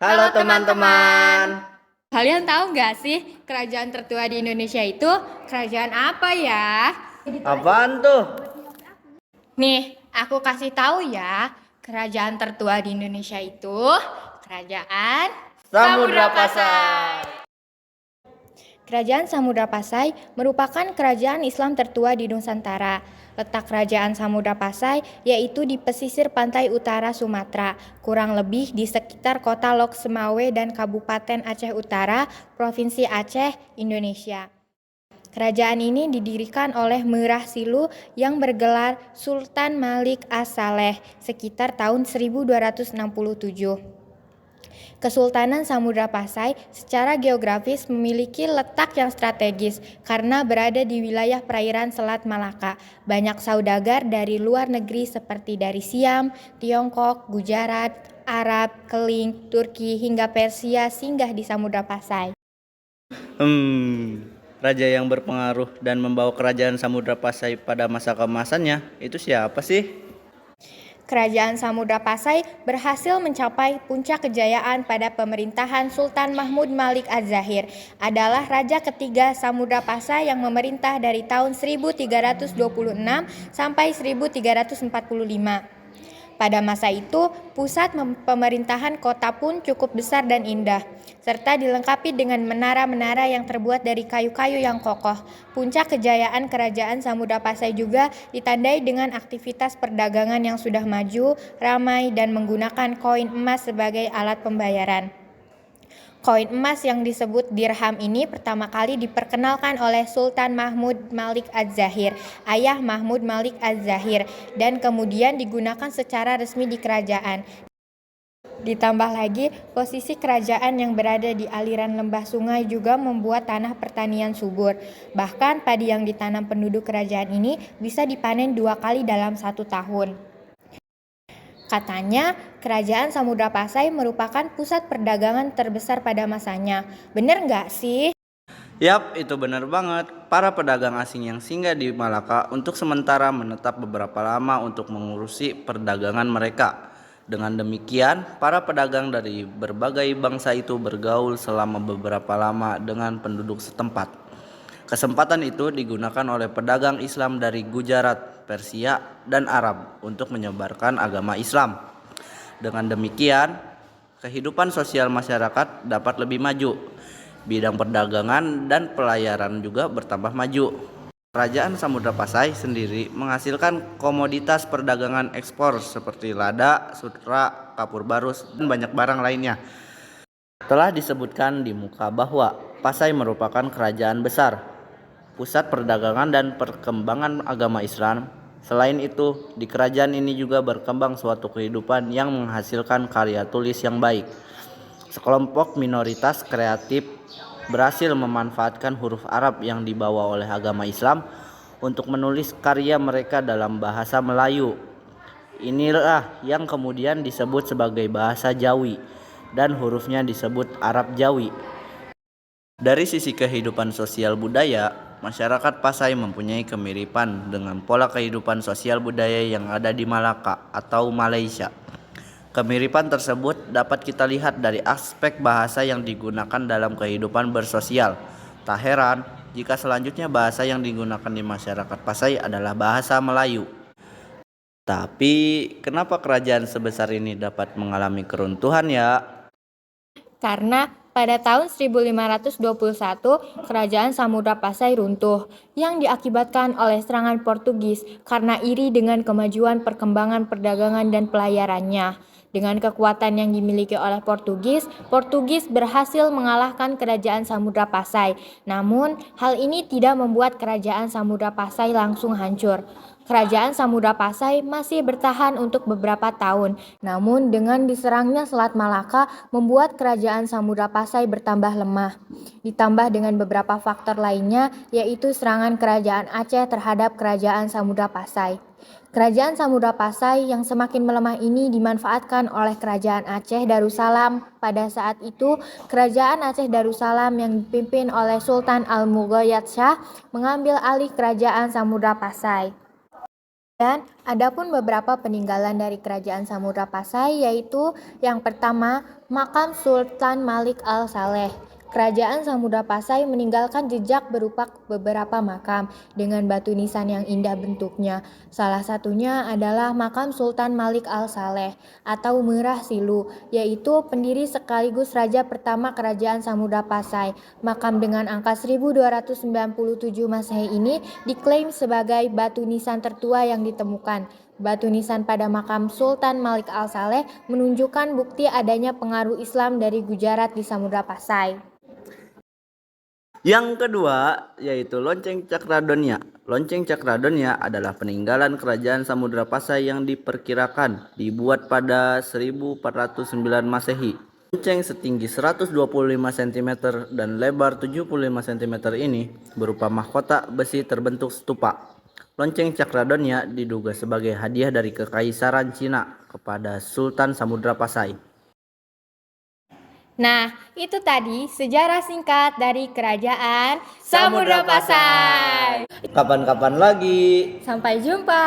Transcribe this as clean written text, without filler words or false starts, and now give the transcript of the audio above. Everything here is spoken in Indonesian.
Halo teman-teman. Kalian tahu nggak sih kerajaan tertua di Indonesia itu kerajaan apa ya? Apaan tuh? Nih, aku kasih tahu ya. Kerajaan tertua di Indonesia itu kerajaan Samudra Pasai. Kerajaan Samudra Pasai merupakan kerajaan Islam tertua di Nusantara. Letak kerajaan Samudra Pasai yaitu di pesisir pantai utara Sumatera, kurang lebih di sekitar kota Lok Semawe dan Kabupaten Aceh Utara, Provinsi Aceh, Indonesia. Kerajaan ini didirikan oleh Merah Silu yang bergelar Sultan Malik As-Saleh sekitar tahun 1267. Kesultanan Samudra Pasai secara geografis memiliki letak yang strategis karena berada di wilayah perairan Selat Malaka. Banyak saudagar dari luar negeri seperti dari Siam, Tiongkok, Gujarat, Arab, Keling, Turki hingga Persia singgah di Samudra Pasai. Raja yang berpengaruh dan membawa kerajaan Samudra Pasai pada masa keemasannya itu siapa sih? Kerajaan Samudra Pasai berhasil mencapai puncak kejayaan pada pemerintahan Sultan Mahmud Malik Az-Zahir. Adalah raja ketiga Samudra Pasai yang memerintah dari tahun 1326 sampai 1345. Pada masa itu, pusat pemerintahan kota pun cukup besar dan indah, serta dilengkapi dengan menara-menara yang terbuat dari kayu-kayu yang kokoh. Puncak kejayaan kerajaan Samudra Pasai juga ditandai dengan aktivitas perdagangan yang sudah maju, ramai, dan menggunakan koin emas sebagai alat pembayaran. Koin emas yang disebut dirham ini pertama kali diperkenalkan oleh Sultan Mahmud Malik Az-Zahir, ayah Mahmud Malik Az-Zahir, dan kemudian digunakan secara resmi di kerajaan. Ditambah lagi, posisi kerajaan yang berada di aliran lembah sungai juga membuat tanah pertanian subur. Bahkan padi yang ditanam penduduk kerajaan ini bisa dipanen 2 kali dalam 1 tahun. Katanya, kerajaan Samudra Pasai merupakan pusat perdagangan terbesar pada masanya. Bener nggak sih? Yap, itu benar banget. Para pedagang asing yang singgah di Malaka untuk sementara menetap beberapa lama untuk mengurusi perdagangan mereka. Dengan demikian, para pedagang dari berbagai bangsa itu bergaul selama beberapa lama dengan penduduk setempat. Kesempatan itu digunakan oleh pedagang Islam dari Gujarat, Persia, dan Arab untuk menyebarkan agama Islam. Dengan demikian, kehidupan sosial masyarakat dapat lebih maju. Bidang perdagangan dan pelayaran juga bertambah maju. Kerajaan Samudra Pasai sendiri menghasilkan komoditas perdagangan ekspor seperti lada, sutra, kapur barus, dan banyak barang lainnya. Telah disebutkan di muka bahwa Pasai merupakan kerajaan besar, pusat perdagangan dan perkembangan agama Islam. Selain itu, di kerajaan ini juga berkembang suatu kehidupan yang menghasilkan karya tulis yang baik. Sekelompok minoritas kreatif berhasil memanfaatkan huruf Arab yang dibawa oleh agama Islam untuk menulis karya mereka dalam bahasa Melayu. Inilah yang kemudian disebut sebagai bahasa Jawi dan hurufnya disebut Arab Jawi. Dari sisi kehidupan sosial budaya, masyarakat Pasai mempunyai kemiripan dengan pola kehidupan sosial budaya yang ada di Malaka atau Malaysia. Kemiripan tersebut dapat kita lihat dari aspek bahasa yang digunakan dalam kehidupan bersosial. Tak heran jika selanjutnya bahasa yang digunakan di masyarakat Pasai adalah bahasa Melayu. Tapi kenapa kerajaan sebesar ini dapat mengalami keruntuhan ya? Karena pada tahun 1521, kerajaan Samudra Pasai runtuh yang diakibatkan oleh serangan Portugis karena iri dengan kemajuan perkembangan perdagangan dan pelayarannya. Dengan kekuatan yang dimiliki oleh Portugis berhasil mengalahkan kerajaan Samudra Pasai. Namun, hal ini tidak membuat kerajaan Samudra Pasai langsung hancur. Kerajaan Samudra Pasai masih bertahan untuk beberapa tahun, namun dengan diserangnya Selat Malaka membuat kerajaan Samudra Pasai bertambah lemah. Ditambah dengan beberapa faktor lainnya, yaitu serangan kerajaan Aceh terhadap kerajaan Samudra Pasai. Kerajaan Samudra Pasai yang semakin melemah ini dimanfaatkan oleh kerajaan Aceh Darussalam. Pada saat itu, kerajaan Aceh Darussalam yang dipimpin oleh Sultan Al-Mughayyad Shah mengambil alih kerajaan Samudra Pasai. Dan adapun beberapa peninggalan dari Kerajaan Samudra Pasai, yaitu yang pertama, Makam Sultan Malik Al-Saleh. Kerajaan Samudra Pasai meninggalkan jejak berupa beberapa makam dengan batu nisan yang indah bentuknya. Salah satunya adalah Makam Sultan Malik Al-Saleh atau Merah Silu, yaitu pendiri sekaligus raja pertama Kerajaan Samudra Pasai. Makam dengan angka 1297 Masehi ini diklaim sebagai batu nisan tertua yang ditemukan. Batu nisan pada makam Sultan Malik Al-Saleh menunjukkan bukti adanya pengaruh Islam dari Gujarat di Samudra Pasai. Yang kedua yaitu Lonceng Cakradonia. Lonceng Cakradonia adalah peninggalan Kerajaan Samudra Pasai yang diperkirakan dibuat pada 1409 Masehi. Lonceng setinggi 125 cm dan lebar 75 cm ini berupa mahkota besi terbentuk stupa. Lonceng Cakradonia diduga sebagai hadiah dari Kekaisaran Cina kepada Sultan Samudra Pasai. Nah, itu tadi sejarah singkat dari Kerajaan Samudra Pasai. Kapan-kapan lagi. Sampai jumpa.